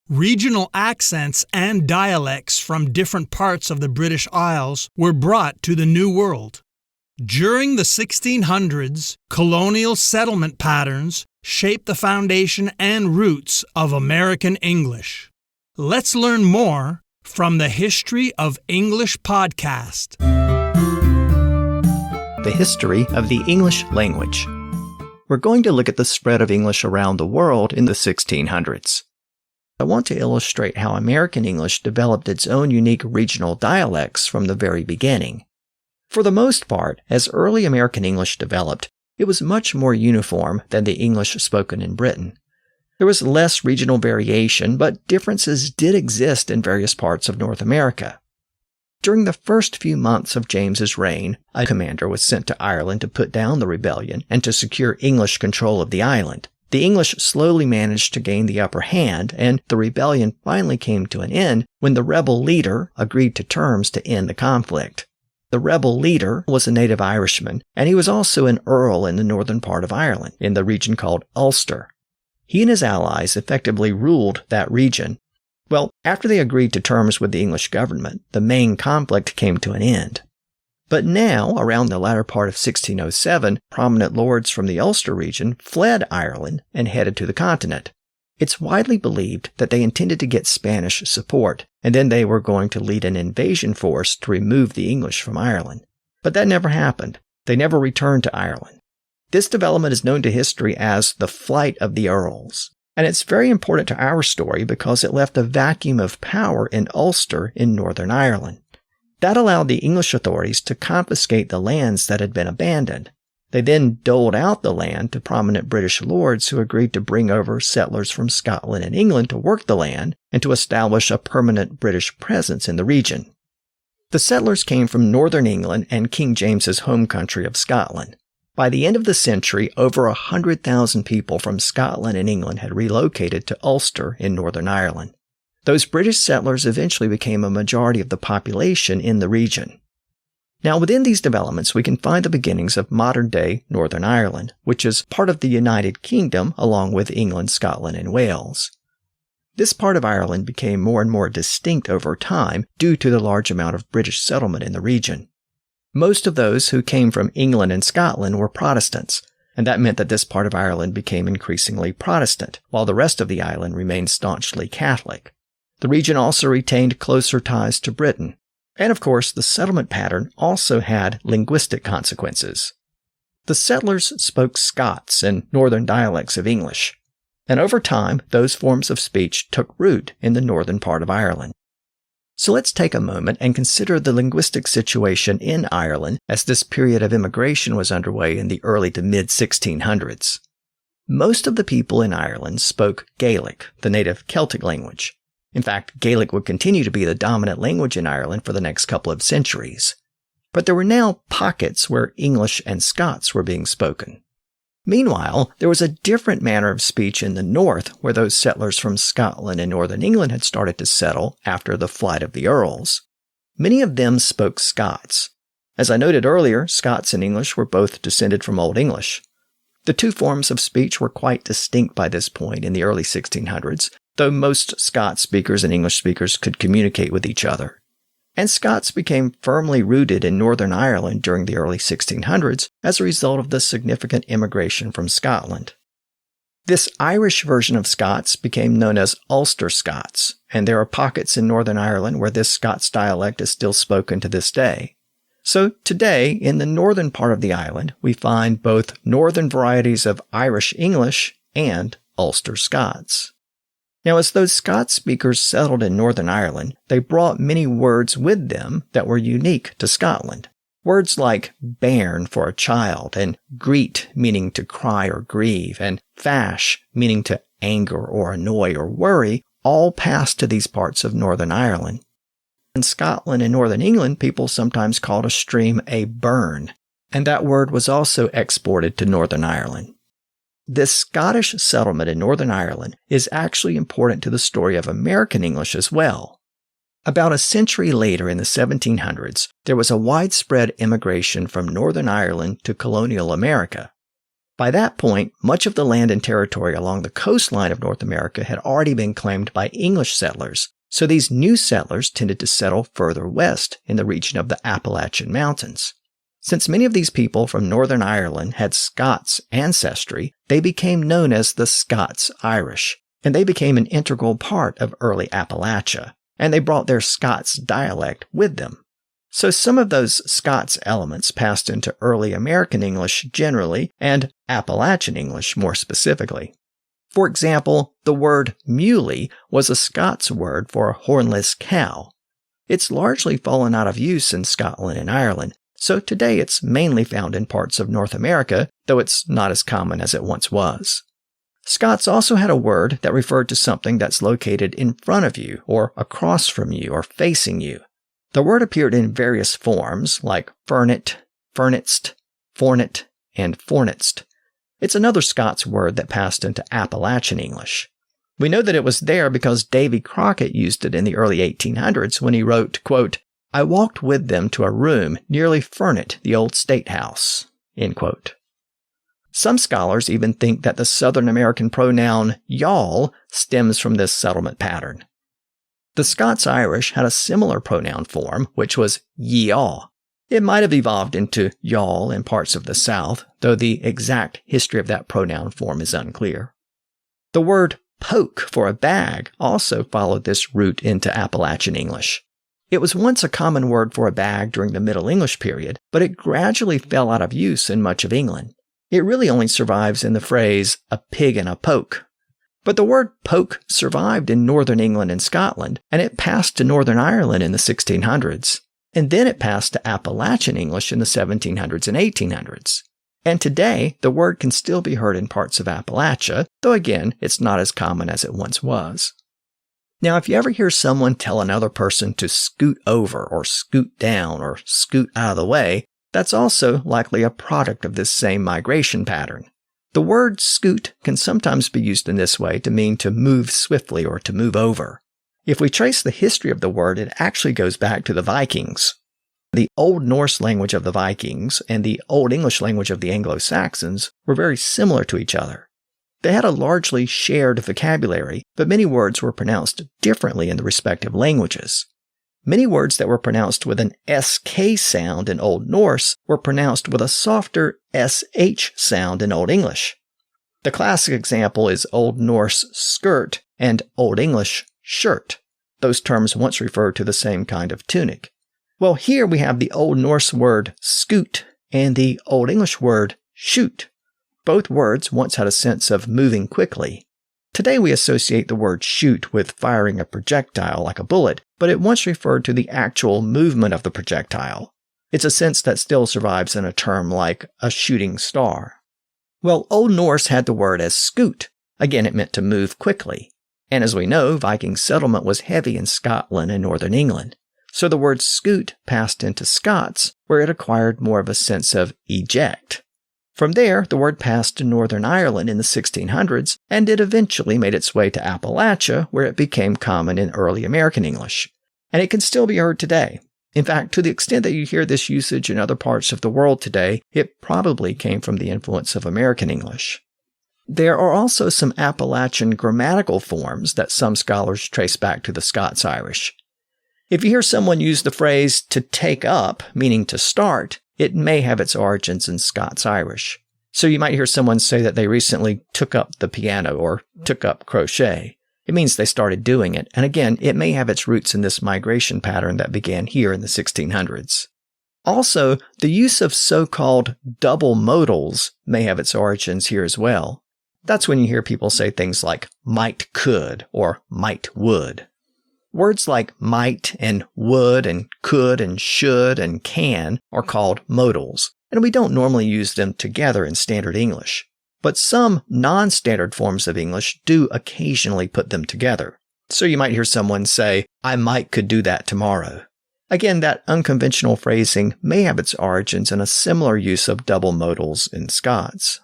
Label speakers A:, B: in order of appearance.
A: Regional accents and dialects from different parts of the British Isles were brought to the New World. During the 1600s, colonial settlement patterns shaped the foundation and roots of American English. Let's learn more from the History of English podcast.
B: The history of the English language. We're going to look at the spread of English around the world in the 1600s. I want to illustrate how American English developed its own unique regional dialects from the very beginning. For the most part, as early American English developed, it was much more uniform than the English spoken in Britain. There was less regional variation, but differences did exist in various parts of North America. During the first few months of James's reign, a commander was sent to Ireland to put down the rebellion and to secure English control of the island. The English slowly managed to gain the upper hand, and the rebellion finally came to an end when the rebel leader agreed to terms to end the conflict. The rebel leader was a native Irishman, and he was also an earl in the northern part of Ireland, in the region called Ulster. He and his allies effectively ruled that region. Well, after they agreed to terms with the English government, the main conflict came to an end. But now, around the latter part of 1607, prominent lords from the Ulster region fled Ireland and headed to the continent. It's widely believed that they intended to get Spanish support, and then they were going to lead an invasion force to remove the English from Ireland. But that never happened. They never returned to Ireland. This development is known to history as the Flight of the Earls. And it's very important to our story because it left a vacuum of power in Ulster in Northern Ireland. That allowed the English authorities to confiscate the lands that had been abandoned. They then doled out the land to prominent British lords who agreed to bring over settlers from Scotland and England to work the land and to establish a permanent British presence in the region. The settlers came from northern England and King James's home country of Scotland. By the end of the century, over 100,000 people from Scotland and England had relocated to Ulster in Northern Ireland. Those British settlers eventually became a majority of the population in the region. Now, within these developments, we can find the beginnings of modern-day Northern Ireland, which is part of the United Kingdom along with England, Scotland, and Wales. This part of Ireland became more and more distinct over time due to the large amount of British settlement in the region. Most of those who came from England and Scotland were Protestants, and that meant that this part of Ireland became increasingly Protestant, while the rest of the island remained staunchly Catholic. The region also retained closer ties to Britain. And of course, the settlement pattern also had linguistic consequences. The settlers spoke Scots and northern dialects of English, and over time, those forms of speech took root in the northern part of Ireland. So let's take a moment and consider the linguistic situation in Ireland as this period of immigration was underway in the early to mid-1600s. Most of the people in Ireland spoke Gaelic, the native Celtic language. In fact, Gaelic would continue to be the dominant language in Ireland for the next couple of centuries. But there were now pockets where English and Scots were being spoken. Meanwhile, there was a different manner of speech in the north where those settlers from Scotland and northern England had started to settle after the Flight of the Earls. Many of them spoke Scots. As I noted earlier, Scots and English were both descended from Old English. The two forms of speech were quite distinct by this point in the early 1600s, though most Scots speakers and English speakers could communicate with each other. And Scots became firmly rooted in Northern Ireland during the early 1600s as a result of the significant immigration from Scotland. This Irish version of Scots became known as Ulster Scots, and there are pockets in Northern Ireland where this Scots dialect is still spoken to this day. So today, in the northern part of the island, we find both northern varieties of Irish English and Ulster Scots. Now, as those Scots speakers settled in Northern Ireland, they brought many words with them that were unique to Scotland. Words like bairn for a child, and greet meaning to cry or grieve, and fash meaning to anger or annoy or worry, all passed to these parts of Northern Ireland. In Scotland and Northern England, people sometimes called a stream a burn, and that word was also exported to Northern Ireland. This Scottish settlement in Northern Ireland is actually important to the story of American English as well. About a century later in the 1700s, there was a widespread immigration from Northern Ireland to colonial America. By that point, much of the land and territory along the coastline of North America had already been claimed by English settlers, so these new settlers tended to settle further west in the region of the Appalachian Mountains. Since many of these people from Northern Ireland had Scots ancestry, they became known as the Scots-Irish, and they became an integral part of early Appalachia, and they brought their Scots dialect with them. So some of those Scots elements passed into early American English generally, and Appalachian English more specifically. For example, the word muley was a Scots word for a hornless cow. It's largely fallen out of use in Scotland and Ireland, so today it's mainly found in parts of North America, though it's not as common as it once was. Scots also had a word that referred to something that's located in front of you, or across from you, or facing you. The word appeared in various forms, like fernet, fernitst, fornet, and fornitst. It's another Scots word that passed into Appalachian English. We know that it was there because Davy Crockett used it in the early 1800s when he wrote, quote, "I walked with them to a room nearly fernet the old state house," end quote. Some scholars even think that the Southern American pronoun y'all stems from this settlement pattern. The Scots-Irish had a similar pronoun form, which was ye-aw. It might have evolved into y'all in parts of the South, though the exact history of that pronoun form is unclear. The word poke for a bag also followed this route into Appalachian English. It was once a common word for a bag during the Middle English period, but it gradually fell out of use in much of England. It really only survives in the phrase, a pig in a poke. But the word poke survived in Northern England and Scotland, and it passed to Northern Ireland in the 1600s. And then it passed to Appalachian English in the 1700s and 1800s. And today, the word can still be heard in parts of Appalachia, though again, it's not as common as it once was. Now, if you ever hear someone tell another person to scoot over or scoot down or scoot out of the way, that's also likely a product of this same migration pattern. The word scoot can sometimes be used in this way to mean to move swiftly or to move over. If we trace the history of the word, it actually goes back to the Vikings. The Old Norse language of the Vikings and the Old English language of the Anglo-Saxons were very similar to each other. They had a largely shared vocabulary, but many words were pronounced differently in the respective languages. Many words that were pronounced with an SK sound in Old Norse were pronounced with a softer SH sound in Old English. The classic example is Old Norse skirt and Old English shirt. Those terms once referred to the same kind of tunic. Well, here we have the Old Norse word scoot and the Old English word shoot. Both words once had a sense of moving quickly. Today we associate the word shoot with firing a projectile like a bullet, but it once referred to the actual movement of the projectile. It's a sense that still survives in a term like a shooting star. Well, Old Norse had the word as scoot. Again, it meant to move quickly. And as we know, Viking settlement was heavy in Scotland and Northern England. So the word scoot passed into Scots, where it acquired more of a sense of eject. From there, the word passed to Northern Ireland in the 1600s, and it eventually made its way to Appalachia, where it became common in early American English. And it can still be heard today. In fact, to the extent that you hear this usage in other parts of the world today, it probably came from the influence of American English. There are also some Appalachian grammatical forms that some scholars trace back to the Scots-Irish. If you hear someone use the phrase to take up, meaning to start, it may have its origins in Scots-Irish. So you might hear someone say that they recently took up the piano or took up crochet. It means they started doing it, and again, it may have its roots in this migration pattern that began here in the 1600s. Also, the use of so-called double modals may have its origins here as well. That's when you hear people say things like might could or might would. Words like might and would and could and should and can are called modals, and we don't normally use them together in standard English. But some non-standard forms of English do occasionally put them together. So you might hear someone say, I might could do that tomorrow. Again, that unconventional phrasing may have its origins in a similar use of double modals in Scots.